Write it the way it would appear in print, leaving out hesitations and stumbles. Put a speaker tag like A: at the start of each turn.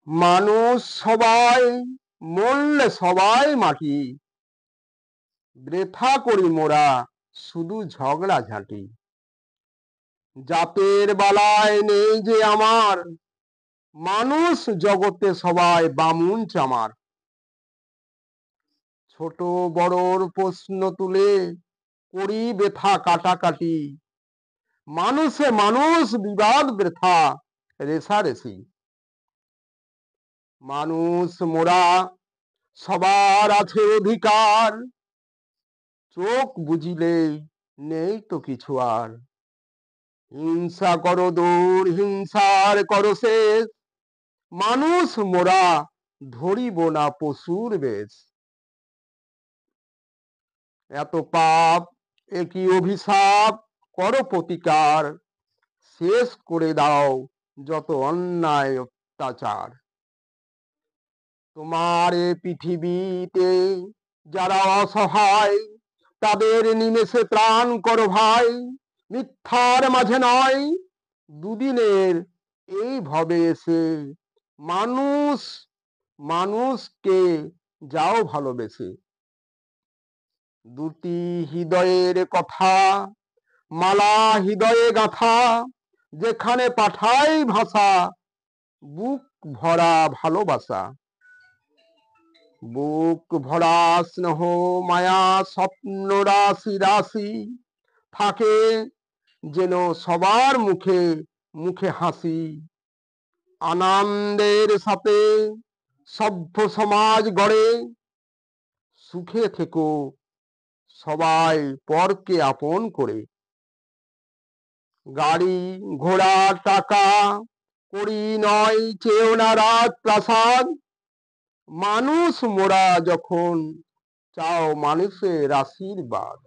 A: মানুষ সবাই, মরলে সবাই মাটি, বৃথা করি মোরা শুধু ঝগড়া ঝাঁটি। জাতের বালায় নেই যে আমার, মানুষ জগতে সবাই বামুন চামার। ছোট বড়র প্রশ্ন তুলে করি বৃথা কাটাকাটি, মানুষে মানুষ বিবাদ বৃথা রেষারেষি। মানুষ মোরা, সবার আছে অধিকার, চোখ বুঝিলে নেই তো কিছু আর। হিংসা করো দূর, হিংসার করো শেষ, মানুষ মোরা ধরিব না পশুর বেশ। এত পাপ একই অভিশাপ, করো প্রতিকার, শেষ করে দাও যত অন্যায় অত্যাচার। তোমার এ পৃথিবীতে যারা অসহায়, তাদের নিমেষে ত্রাণ করো ভাই। মিথ্যার মাঝে নয়, দুদিনের এই ভবে এসে মানুষ মানুষকে যাও ভালোবেসে। দুটি হৃদয়ের কথা মালা হৃদয়ে গাঁথা, যেখানে পাঠাই ভাষা বুক ভরা ভালোবাসা। বুক ভরা স্নেহ মায়া স্বপ্ন রাশি রাশি, থাকে যেন সবার মুখে মুখে হাসি। আনন্দের সাথে সভ্য সমাজ গড়ে, সুখে থেকো সবাই পরকে আপন করে। গাড়ি ঘোড়া টাকা করি নয়, চেয়েও না রাজ প্রাসাদ, মানুষ মোরা যখন চাও মানুষের আশীর্বাদ।